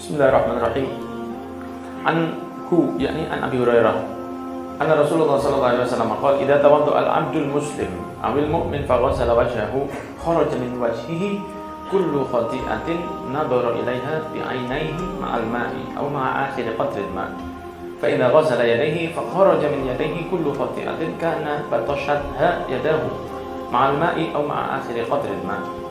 Bismillahirrahmanirrahim. Anhu, yakni an Abi Hurairah, anna Rasulullah sallallahu alaihi wasallam qala idza tawadda al-'abdul muslim awil mu'min faghassala wajhahu kharaja min wajhihi kullu khati'atin nadara ilaiha bi 'ainaihi ma'al ma'i aw ma'a akhir qatri al-ma' fa idza ghassala yadayhi fa kharaja min yadayhi kullu khati'atin kana batashadha yadahu ma'al ma'i aw ma'a akhir qatri al-ma'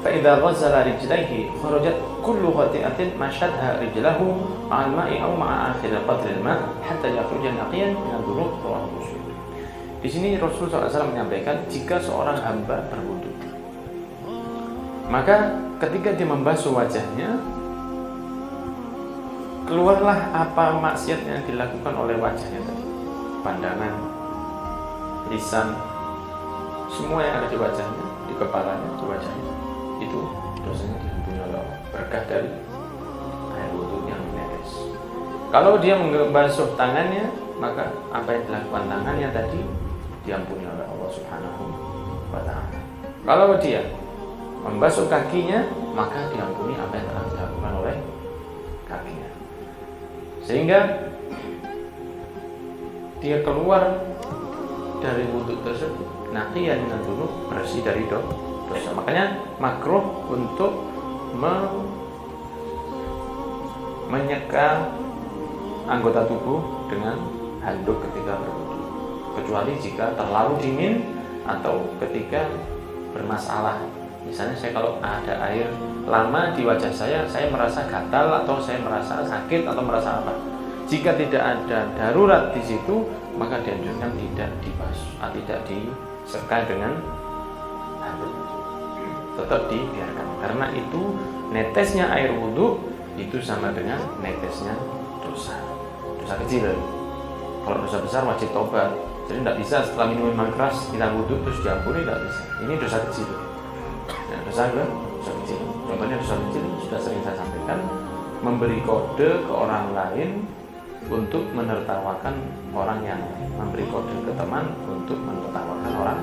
فإذا غسل رجليه خرجت كل خطيئة مشتها رجله مع الماء أو مع آخر قطر الماء حتى يخرج نقيا من الذنوب. رواه Muslim. Di sini Rasulullah SAW menyampaikan jika seorang hamba berwudu, maka ketika dia membasuh wajahnya, keluarlah apa maksiat yang dilakukan oleh wajahnya tadi, pandangan, lisan, semua yang ada di wajahnya, di kepalanya, di wajahnya, itu dosanya diampuni oleh Allah berkah dari air wudu yang menetes. Kalau dia membasuh tangannya, maka apa yang dilakukan tangannya tadi diampuni oleh Allah Subhanahu wa ta'ala. Kalau dia membasuh kakinya, maka diampuni apa yang telah dilakukan oleh kakinya, sehingga dia keluar dari wudu tersebut naqiyan min dzunub, bersih dari dosa. Makanya makruh untuk menyeka anggota tubuh dengan handuk ketika berwudu, kecuali jika terlalu dingin atau ketika bermasalah. Misalnya saya kalau ada air lama di wajah saya merasa gatal atau saya merasa sakit atau merasa apa. Jika tidak ada darurat di situ, maka dianjurkan tidak dibasuh, tidak diseka dengan handuk, tetap dibiarkan, karena itu netesnya air wudhu itu sama dengan netesnya dosa kecil. Kalau dosa besar wajib tobat, jadi tidak bisa setelah minum minuman keras kita wudhu terus diampuni, tidak bisa. Ini dosa kecil. Ya, dosa kecil. Contohnya dosa kecil sudah sering saya sampaikan, memberi kode ke orang lain untuk menertawakan orang yang lain, memberi kode ke teman untuk menertawakan orang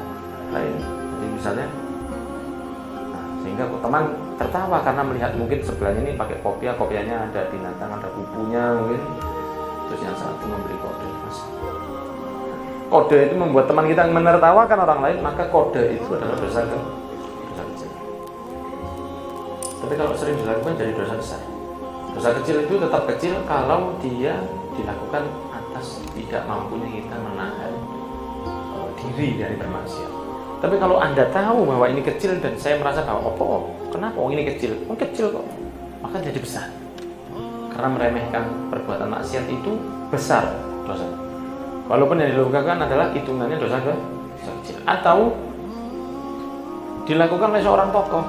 lain. Jadi misalnya, sehingga teman tertawa karena melihat mungkin sebelahnya ini pakai kopiahnya ada binatang, ada kubunya mungkin, terus yang satu memberi kode. Kode itu membuat teman kita menertawakan orang lain, maka kode itu adalah dosa kecil. Tapi kalau sering dilakukan jadi dosa besar. Dosa kecil itu tetap kecil kalau dia dilakukan atas tidak mampunya kita menahan diri dari bermaksiat. Tapi kalau Anda tahu bahwa ini kecil dan saya merasa bahwa kenapa ini kecil? Kecil kok. Maka jadi besar. Karena meremehkan perbuatan maksiat itu besar dosa. Walaupun yang dilakukan adalah hitungannya dosa kecil. Atau dilakukan oleh seorang tokoh.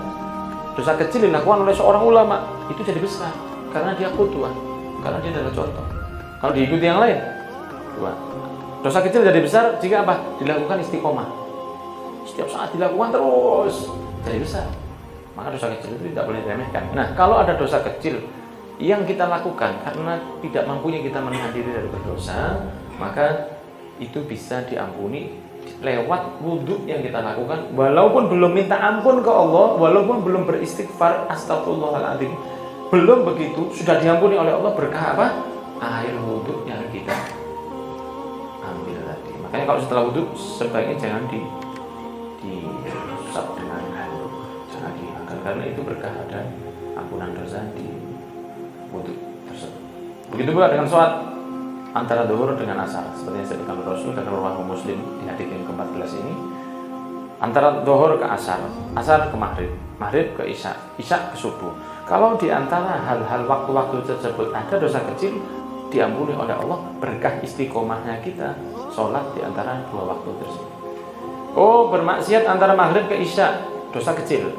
Dosa kecil dilakukan oleh seorang ulama, itu jadi besar karena dia qudwah, karena dia adalah contoh. Kalau diikuti yang lain, dosa kecil jadi besar jika apa? Dilakukan istiqomah. Setiap saat dilakukan terus jadi besar. Maka dosa kecil itu tidak boleh diremehkan. Nah, kalau ada dosa kecil yang kita lakukan karena tidak mampunya kita menahan diri dari berdosa, maka itu bisa diampuni lewat wudhu yang kita lakukan, walaupun belum minta ampun ke Allah, walaupun belum beristighfar astagfirullahaladzim, belum begitu sudah diampuni oleh Allah berkah apa? Air wudhu yang kita ambil tadi. Makanya kalau setelah wudhu sebaiknya jangan diusap dengan handuk, jangan diangkat, karena itu berkah dan ampunan dosa di wudhu tersebut. Begitu pula dengan sholat antara zuhur dengan asar, seperti yang disebutkan Rasul dan riwayat Muslim di hadis yang ke-14 ini. Antara zuhur ke asar, asar ke maghrib, maghrib ke isya, isya ke subuh. Kalau di antara hal-hal waktu-waktu tersebut ada dosa kecil, diampuni oleh Allah berkah istiqomahnya kita sholat di antara dua waktu tersebut. Bermaksiat antara maghrib ke isya, dosa kecil.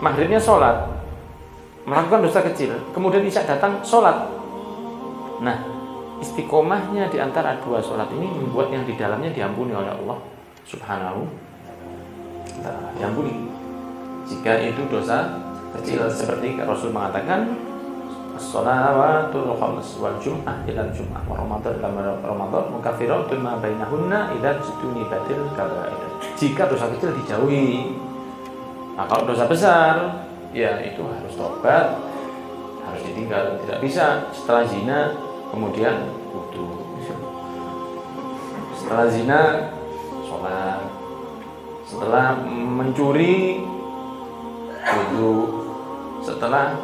Maghribnya sholat, melakukan dosa kecil, kemudian isya datang sholat. Nah, istiqomahnya di antara dua sholat ini membuat yang di dalamnya diampuni oleh Allah Subhanahu wa ta'ala. Diampuni jika itu dosa kecil, seperti Rasul mengatakan as-shalawatul khams wal jum'ah ila jum'ah wa ramadan ila ramadan mukaffiratun ma bainahunna idza tunibatil kaba'ir. Jika dosa kecil dijauhi, nah kalau dosa besar ya itu harus tobat, harus ditinggal. Tidak bisa setelah zina kemudian wudu, setelah zina sholat, setelah mencuri wudu, setelah